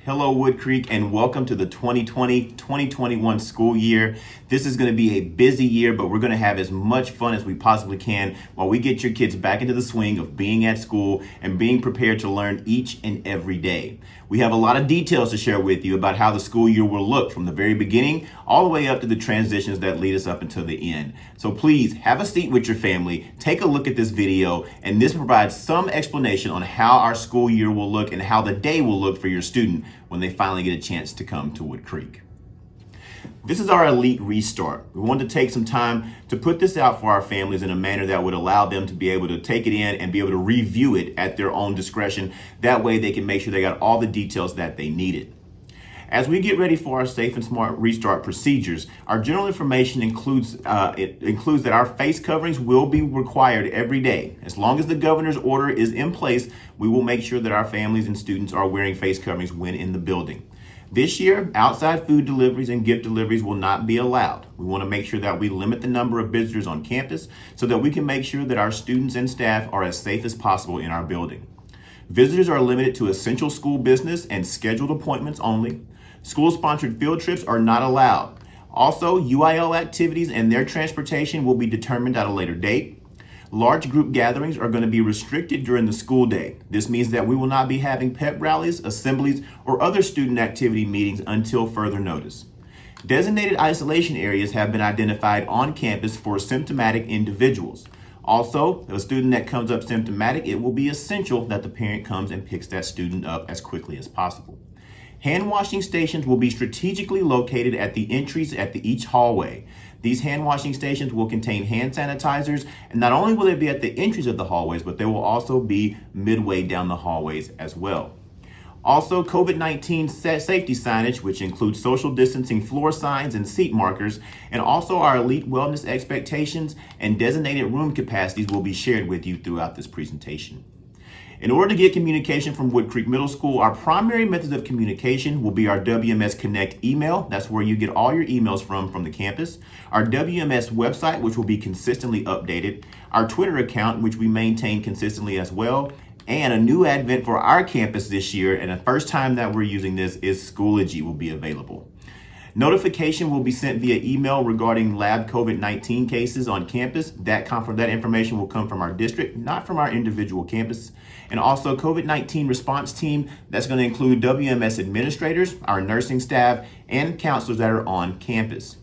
Hello, Wood Creek, and welcome to the 2020-2021 school year. This is going to be a busy year, but we're going to have as much fun as we possibly can while we get your kids back into the swing of being at school and being prepared to learn each and every day. We have a lot of details to share with you about how the school year will look from the very beginning all the way up to the transitions that lead us up until the end. So please have a seat with your family, take a look at this video, and this provides some explanation on how our school year will look and how the day will look for your student when they finally get a chance to come to Wood Creek. This is our elite restart. We wanted to take some time to put this out for our families in a manner that would allow them to be able to take it in and be able to review it at their own discretion. That way they can make sure they got all the details that they needed. As we get ready for our safe and smart restart procedures, our general information includes that our face coverings will be required every day. As long as the governor's order is in place, we will make sure that our families and students are wearing face coverings when in the building. This year, outside food deliveries and gift deliveries will not be allowed. We want to make sure that we limit the number of visitors on campus so that we can make sure that our students and staff are as safe as possible in our building. Visitors are limited to essential school business and scheduled appointments only. School-sponsored field trips are not allowed. Also, UIL activities and their transportation will be determined at a later date. Large group gatherings are going to be restricted during the school day. This means that we will not be having pep rallies, assemblies, or other student activity meetings until further notice. Designated isolation areas have been identified on campus for symptomatic individuals. Also, if a student that comes up symptomatic, it will be essential that the parent comes and picks that student up as quickly as possible. Hand washing stations will be strategically located at the entries at each hallway. These hand washing stations will contain hand sanitizers, and not only will they be at the entries of the hallways, but they will also be midway down the hallways as well. Also, COVID-19 safety signage, which includes social distancing floor signs and seat markers, and also our elite wellness expectations and designated room capacities will be shared with you throughout this presentation. In order to get communication from Wood Creek Middle School, our primary methods of communication will be our WMS Connect email. That's where you get all your emails from the campus. Our WMS website, which will be consistently updated. Our Twitter account, which we maintain consistently as well. And a new advent for our campus this year, and the first time that we're using this, is Schoology will be available. Notification will be sent via email regarding lab COVID-19 cases on campus. That information will come from our district, not from our individual campus. And also COVID-19 response team, that's going to include WMS administrators, our nursing staff, and counselors that are on campus.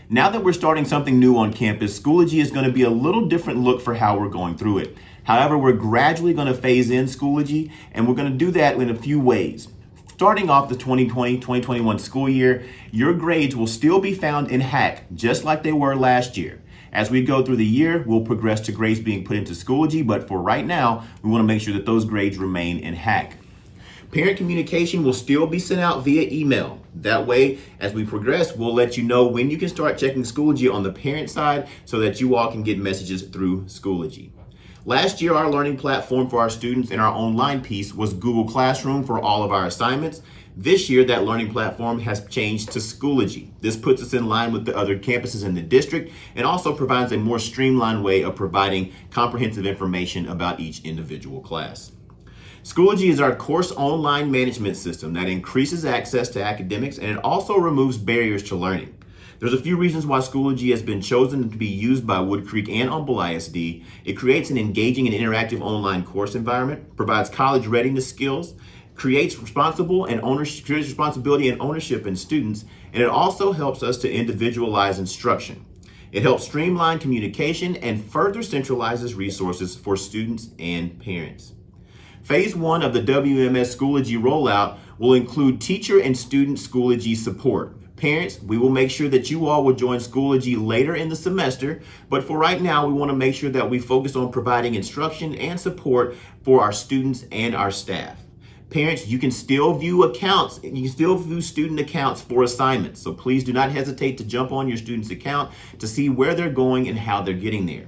Now that we're starting something new on campus, Schoology is going to be a little different look for how we're going through it. However, we're gradually going to phase in Schoology, and we're going to do that in a few ways. Starting off the 2020-2021 school year, your grades will still be found in Hack, just like they were last year. As we go through the year, we'll progress to grades being put into Schoology, but for right now, we want to make sure that those grades remain in Hack. Parent communication will still be sent out via email. That way, as we progress, we'll let you know when you can start checking Schoology on the parent side so that you all can get messages through Schoology. Last year, our learning platform for our students in our online piece was Google Classroom for all of our assignments. This year, that learning platform has changed to Schoology. This puts us in line with the other campuses in the district and also provides a more streamlined way of providing comprehensive information about each individual class. Schoology is our course online management system that increases access to academics, and it also removes barriers to learning. There's a few reasons why Schoology has been chosen to be used by Wood Creek and Humble ISD. It creates an engaging and interactive online course environment, provides college readiness skills, creates responsibility and ownership in students, and it also helps us to individualize instruction. It helps streamline communication and further centralizes resources for students and parents. Phase 1 of the WMS Schoology rollout will include teacher and student Schoology support. Parents, we will make sure that you all will join Schoology later in the semester, but for right now, we want to make sure that we focus on providing instruction and support for our students and our staff. Parents, you can still view accounts, you can still view student accounts for assignments, so please do not hesitate to jump on your student's account to see where they're going and how they're getting there.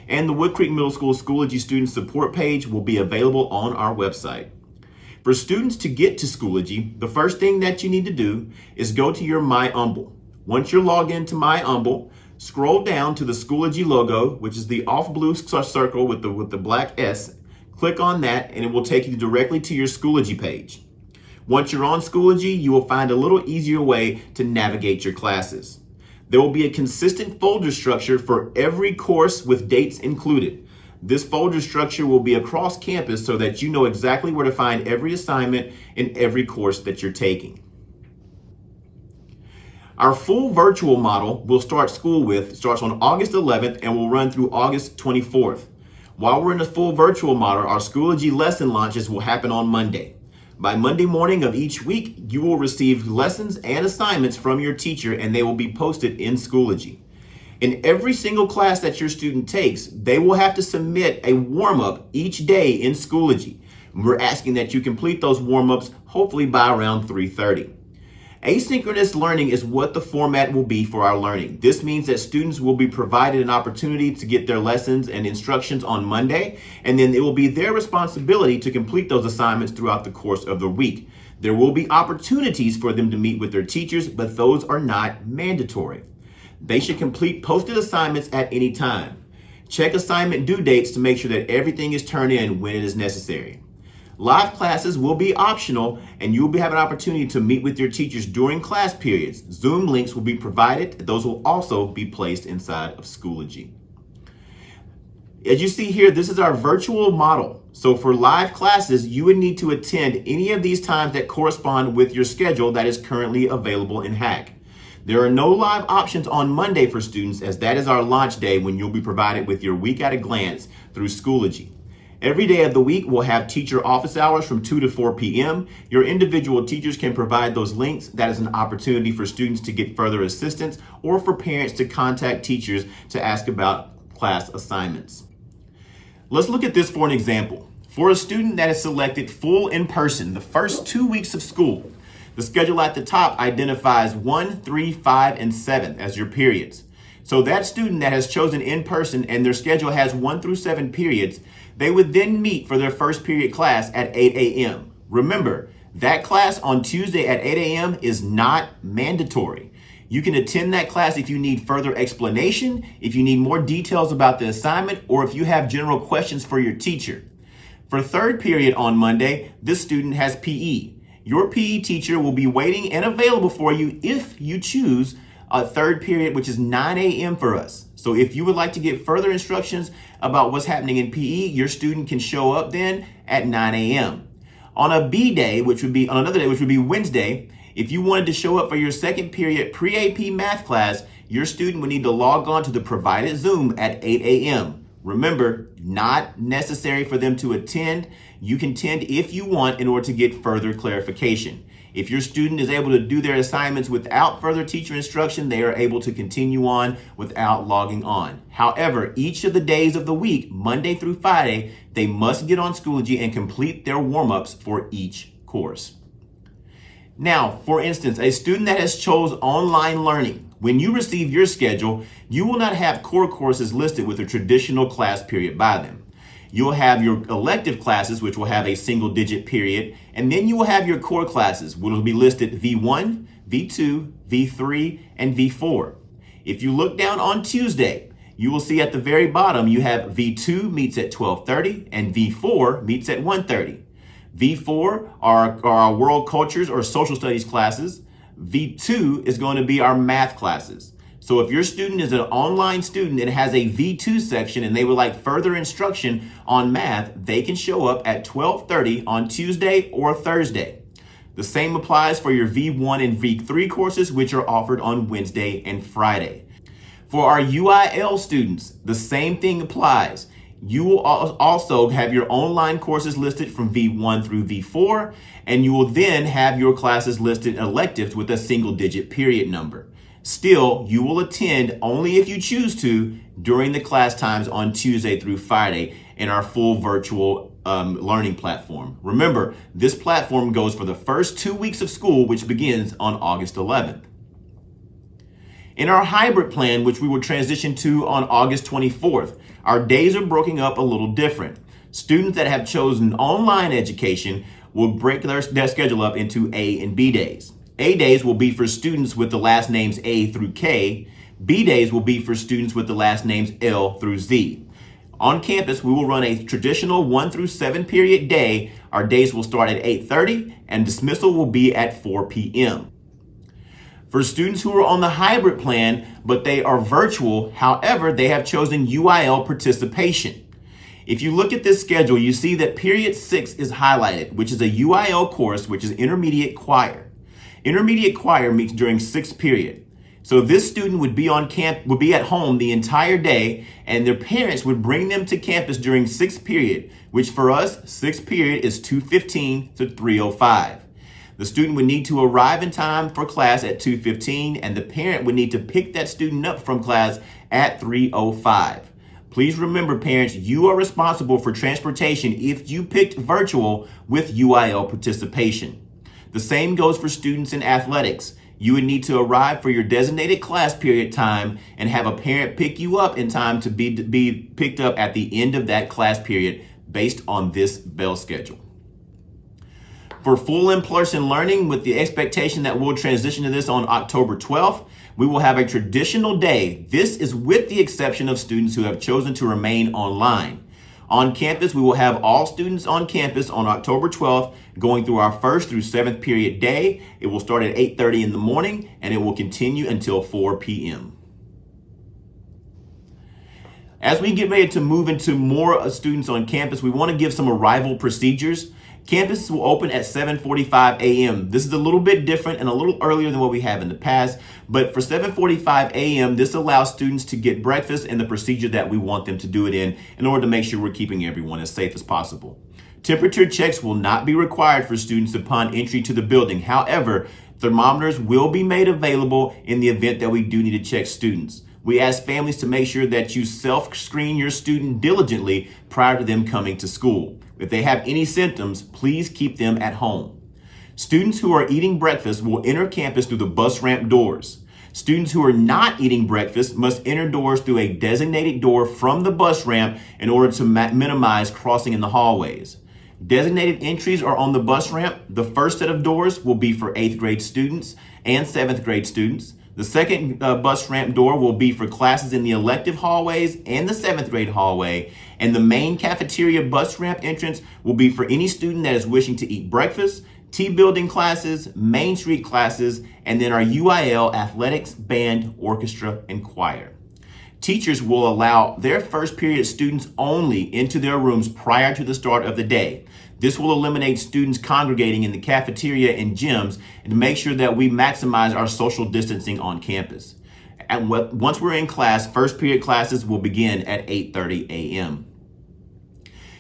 And the Wood Creek Middle School Schoology Student Support page will be available on our website. For students to get to Schoology, the first thing that you need to do is go to your My Humble. Once you're logged into My Humble, scroll down to the Schoology logo, which is the off blue circle with the black S. Click on that and it will take you directly to your Schoology page. Once you're on Schoology, you will find a little easier way to navigate your classes. There will be a consistent folder structure for every course with dates included. This folder structure will be across campus so that you know exactly where to find every assignment in every course that you're taking. Our full virtual model we'll start school with starts on August 11th and will run through August 24th. While we're in the full virtual model, our Schoology lesson launches will happen on Monday. By Monday morning of each week, you will receive lessons and assignments from your teacher, and they will be posted in Schoology. In every single class that your student takes, they will have to submit a warm-up each day in Schoology. We're asking that you complete those warm-ups hopefully by around 3:30. Asynchronous learning is what the format will be for our learning. This means that students will be provided an opportunity to get their lessons and instructions on Monday, and then it will be their responsibility to complete those assignments throughout the course of the week. There will be opportunities for them to meet with their teachers, but those are not mandatory. They should complete posted assignments at any time. Check assignment due dates to make sure that everything is turned in when it is necessary. Live classes will be optional, and you will have an opportunity to meet with your teachers during class periods. Zoom links will be provided. Those will also be placed inside of Schoology. As you see here, this is our virtual model. So for live classes, you would need to attend any of these times that correspond with your schedule that is currently available in Hack. There are no live options on Monday for students, as that is our launch day when you'll be provided with your week at a glance through Schoology. Every day of the week, we'll have teacher office hours from 2 to 4 p.m. Your individual teachers can provide those links. That is an opportunity for students to get further assistance or for parents to contact teachers to ask about class assignments. Let's look at this for an example. For a student that is selected full in person the first 2 weeks of school, the schedule at the top identifies 1, 3, 5, and 7 as your periods. So that student that has chosen in person and their schedule has 1 through 7 periods, they would then meet for their first period class at 8 a.m. Remember, that class on Tuesday at 8 a.m. is not mandatory. You can attend that class if you need further explanation, if you need more details about the assignment, or if you have general questions for your teacher. For third period on Monday, this student has PE. Your PE teacher will be waiting and available for you if you choose a third period, which is 9 a.m. for us. So if you would like to get further instructions about what's happening in PE, your student can show up then at 9 a.m. On a B day, which would be on another day, which would be Wednesday, if you wanted to show up for your second period pre-AP math class, your student would need to log on to the provided Zoom at 8 a.m. Remember, not necessary for them to attend. You can attend if you want in order to get further clarification. If your student is able to do their assignments without further teacher instruction, they are able to continue on without logging on. However, each of the days of the week, Monday through Friday, they must get on Schoology and complete their warm-ups for each course. Now, for instance, a student that has chose online learning, when you receive your schedule, you will not have core courses listed with a traditional class period by them. You'll have your elective classes, which will have a single-digit period, and then you will have your core classes, which will be listed V1, V2, V3, and V4. If you look down on Tuesday, you will see at the very bottom you have V2 meets at 12:30 and V4 meets at 1:30. V4 are our world cultures or social studies classes. V2 is going to be our math classes. So if your student is an online student and has a V2 section and they would like further instruction on math, they can show up at 12:30 on Tuesday or Thursday. The same applies for your V1 and V3 courses, which are offered on Wednesday and Friday. For our UIL students, the same thing applies. You will also have your online courses listed from V1 through V4, and you will then have your classes listed electives with a single-digit period number. Still, you will attend only if you choose to during the class times on Tuesday through Friday in our full virtual learning platform. Remember, this platform goes for the first 2 weeks of school, which begins on August 11th. In our hybrid plan, which we will transition to on August 24th, our days are broken up a little different. Students that have chosen online education will break their schedule up into A and B days. A days will be for students with the last names A through K. B days will be for students with the last names L through Z. On campus, we will run a traditional 1 through 7 period day. Our days will start at 8:30 and dismissal will be at 4 p.m. For students who are on the hybrid plan, but they are virtual, however, they have chosen UIL participation. If you look at this schedule, you see that period 6 is highlighted, which is a UIL course, which is intermediate choir. Intermediate choir meets during 6th period. So this student would be at home the entire day, and their parents would bring them to campus during 6th period, which for us, 6th period is 2:15 to 3:05. The student would need to arrive in time for class at 2:15, and the parent would need to pick that student up from class at 3:05. Please remember, parents, you are responsible for transportation if you picked virtual with UIL participation. The same goes for students in athletics. You would need to arrive for your designated class period time and have a parent pick you up in time to be picked up at the end of that class period based on this bell schedule. For full in-person learning, with the expectation that we'll transition to this on October 12th, we will have a traditional day. This is with the exception of students who have chosen to remain online. On campus, we will have all students on campus on October 12th going through our 1st through 7th period day. It will start at 8:30 in the morning and it will continue until 4 p.m. As we get ready to move into more students on campus, we want to give some arrival procedures. Campus will open at 7:45 a.m. This is a little bit different and a little earlier than what we have in the past, but for 7:45 a.m., this allows students to get breakfast and the procedure that we want them to do it in order to make sure we're keeping everyone as safe as possible. Temperature checks will not be required for students upon entry to the building. However, thermometers will be made available in the event that we do need to check students. We ask families to make sure that you self-screen your student diligently prior to them coming to school. If they have any symptoms, please keep them at home. Students who are eating breakfast will enter campus through the bus ramp doors. Students who are not eating breakfast must enter doors through a designated door from the bus ramp in order to minimize crossing in the hallways. Designated entries are on the bus ramp. The first set of doors will be for 8th grade students and 7th grade students. The second bus ramp door will be for classes in the elective hallways and the 7th grade hallway. And the main cafeteria bus ramp entrance will be for any student that is wishing to eat breakfast, T-building classes, Main Street classes, and then our UIL athletics, band, orchestra, and choir. Teachers will allow their first period students only into their rooms prior to the start of the day. This will eliminate students congregating in the cafeteria and gyms and to make sure that we maximize our social distancing on campus. And once we're in class, first period classes will begin at 8:30 a.m.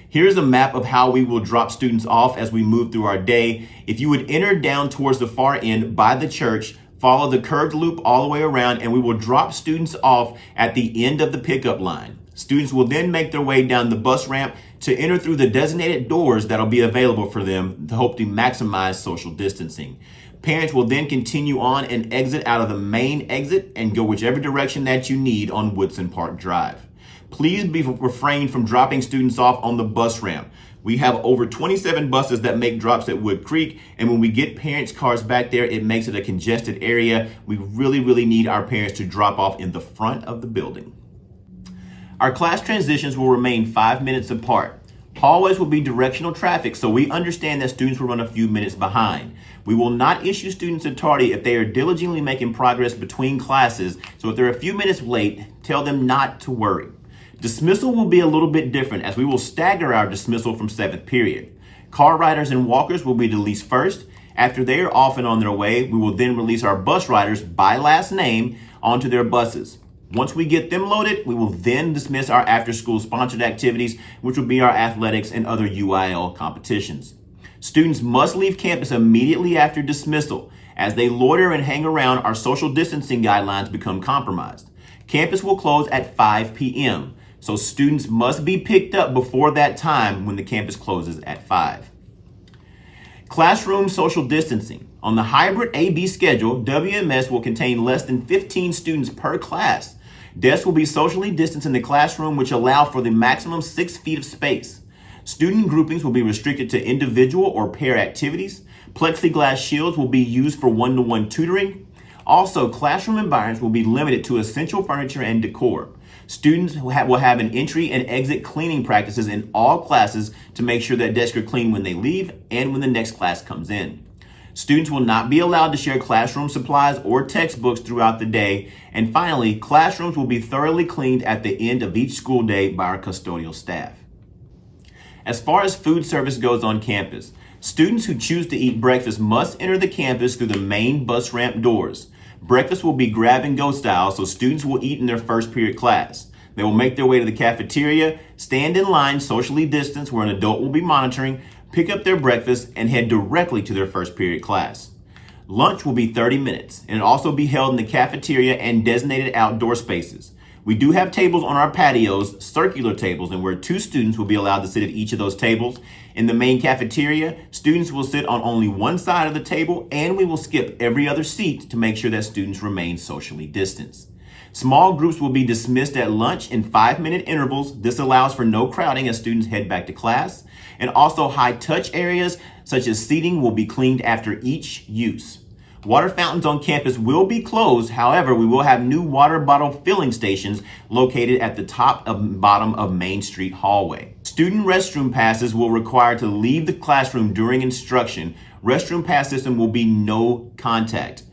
Here's a map of how we will drop students off as we move through our day. If you would enter down towards the far end by the church, follow the curved loop all the way around, and we will drop students off at the end of the pickup line. Students will then make their way down the bus ramp to enter through the designated doors that'll be available for them to hope to maximize social distancing. Parents will then continue on and exit out of the main exit and go whichever direction that you need on Woodson Park Drive. Please refrain from dropping students off on the bus ramp. We have over 27 buses that make drops at Wood Creek, and when we get parents' cars back there, it makes it a congested area. We really need our parents to drop off in the front of the building. Our class transitions will remain 5 minutes apart. Hallways will be directional traffic, so we understand that students will run a few minutes behind. We will not issue students a tardy if they are diligently making progress between classes, so if they're a few minutes late, tell them not to worry. Dismissal will be a little bit different as we will stagger our dismissal from 7th period. Car riders and walkers will be released first. After they are off and on their way, we will then release our bus riders by last name onto their buses. Once we get them loaded, we will then dismiss our after-school sponsored activities, which will be our athletics and other UIL competitions. Students must leave campus immediately after dismissal. As they loiter and hang around, our social distancing guidelines become compromised. Campus will close at 5 p.m., so students must be picked up before that time when the campus closes at 5. Classroom social distancing. On the hybrid AB schedule, WMS will contain less than 15 students per class. Desks will be socially distanced in the classroom, which allow for the maximum 6 feet of space. Student groupings will be restricted to individual or pair activities. Plexiglass shields will be used for one-to-one tutoring. Also, classroom environments will be limited to essential furniture and decor. Students will have an entry and exit cleaning practices in all classes to make sure that desks are clean when they leave and when the next class comes in. Students will not be allowed to share classroom supplies or textbooks throughout the day. And finally, classrooms will be thoroughly cleaned at the end of each school day by our custodial staff. As far as food service goes on campus, students who choose to eat breakfast must enter the campus through the main bus ramp doors. Breakfast will be grab and go style, so students will eat in their first period class. They will make their way to the cafeteria, stand in line socially distanced where an adult will be monitoring, pick up their breakfast, and head directly to their first period class. Lunch will be 30 minutes, and it'll also be held in the cafeteria and designated outdoor spaces. We do have tables on our patios, circular tables, and where 2 students will be allowed to sit at each of those tables. In the main cafeteria, students will sit on only one side of the table, and we will skip every other seat to make sure that students remain socially distanced. Small groups will be dismissed at lunch in 5-minute intervals. This allows for no crowding as students head back to class. And also high touch areas such as seating will be cleaned after each use. Water fountains on campus will be closed. However, we will have new water bottle filling stations located at the top and bottom of Main Street hallway. Student restroom passes will require to leave the classroom during instruction. Restroom pass system will be no contact.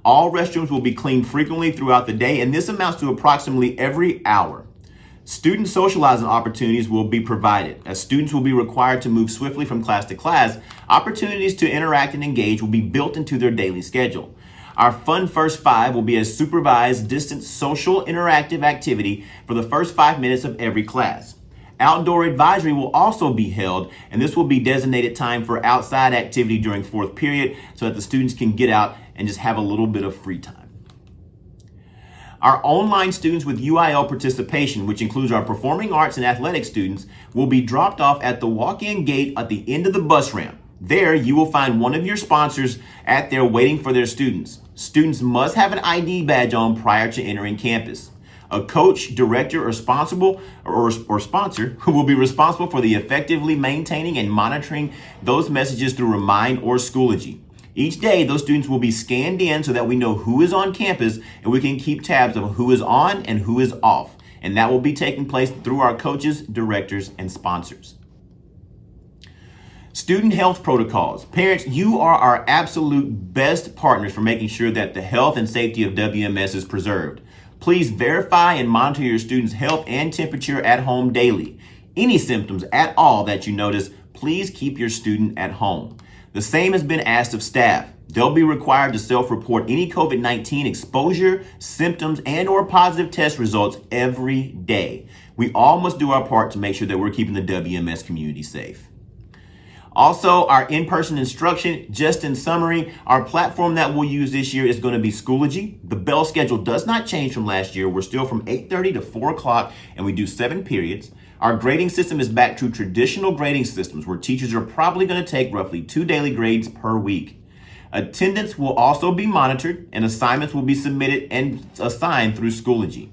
All restrooms will be cleaned frequently throughout the day, and this amounts to approximately every hour. Student socializing opportunities will be provided. As students will be required to move swiftly from class to class, opportunities to interact and engage will be built into their daily schedule. Our Fun First 5 will be a supervised, distance, social, interactive activity for the first 5 minutes of every class. Outdoor advisory will also be held, and this will be designated time for outside activity during 4th period so that the students can get out and just have a little bit of free time. Our online students with UIL participation, which includes our performing arts and athletic students, will be dropped off at the walk-in gate at the end of the bus ramp. There, you will find one of your sponsors at there waiting for their students. Students must have an ID badge on prior to entering campus. A coach, director, or sponsor who will be responsible for the effectively maintaining and monitoring those messages through Remind or Schoology. Each day, those students will be scanned in so that we know who is on campus and we can keep tabs of who is on and who is off. And that will be taking place through our coaches, directors, and sponsors. Student health protocols. Parents, you are our absolute best partners for making sure that the health and safety of WMS is preserved. Please verify and monitor your students' health and temperature at home daily. Any symptoms at all that you notice, please keep your student at home. The same has been asked of staff. They'll be required to self-report any COVID-19 exposure, symptoms, and/or positive test results every day. We all must do our part to make sure that we're keeping the WMS community safe. Also, our in-person instruction, just in summary, our platform that we'll use this year is going to be Schoology. The bell schedule does not change from last year. We're still from 8:30 to 4 o'clock, and we do 7 periods. Our grading system is back to traditional grading systems where teachers are probably going to take roughly 2 daily grades per week. Attendance will also be monitored, and assignments will be submitted and assigned through Schoology.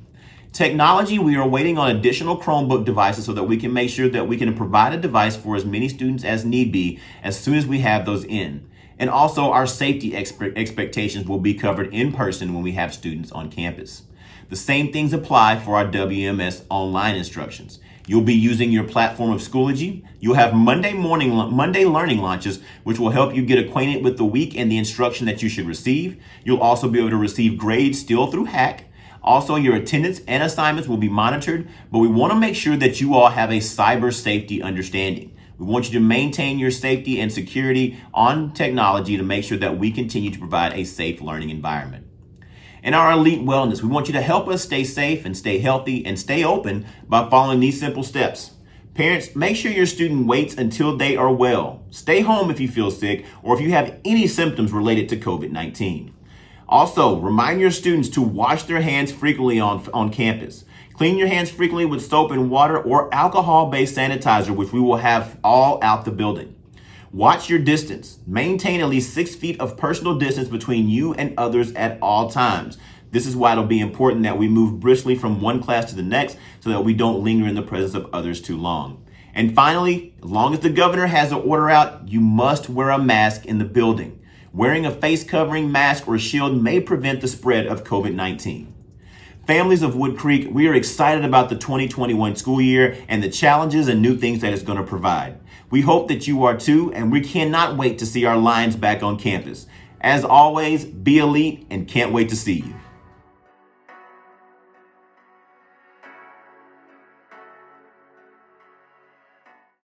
Technology, we are waiting on additional Chromebook devices so that we can make sure that we can provide a device for as many students as need be as soon as we have those in. And also our safety expectations will be covered in person when we have students on campus. The same things apply for our WMS online instructions. You'll be using your platform of Schoology. You'll have Monday learning launches, which will help you get acquainted with the week and the instruction that you should receive. You'll also be able to receive grades still through Hack. Also, your attendance and assignments will be monitored, but we want to make sure that you all have a cyber safety understanding. We want you to maintain your safety and security on technology to make sure that we continue to provide a safe learning environment. In our elite wellness, we want you to help us stay safe and stay healthy and stay open by following these simple steps. Parents, make sure your student waits until they are well. Stay home if you feel sick or if you have any symptoms related to COVID-19. Also, remind your students to wash their hands frequently on campus. Clean your hands frequently with soap and water or alcohol-based sanitizer, which we will have all out the building. Watch your distance. Maintain at least 6 feet of personal distance between you and others at all times. This is why it'll be important that we move briskly from one class to the next so that we don't linger in the presence of others too long. And finally, as long as the governor has an order out, you must wear a mask in the building. Wearing a face covering, mask, or shield may prevent the spread of COVID-19. Families of Wood Creek, we are excited about the 2021 school year and the challenges and new things that it's going to provide. We hope that you are too, and we cannot wait to see our Lions back on campus. As always, be elite and can't wait to see you.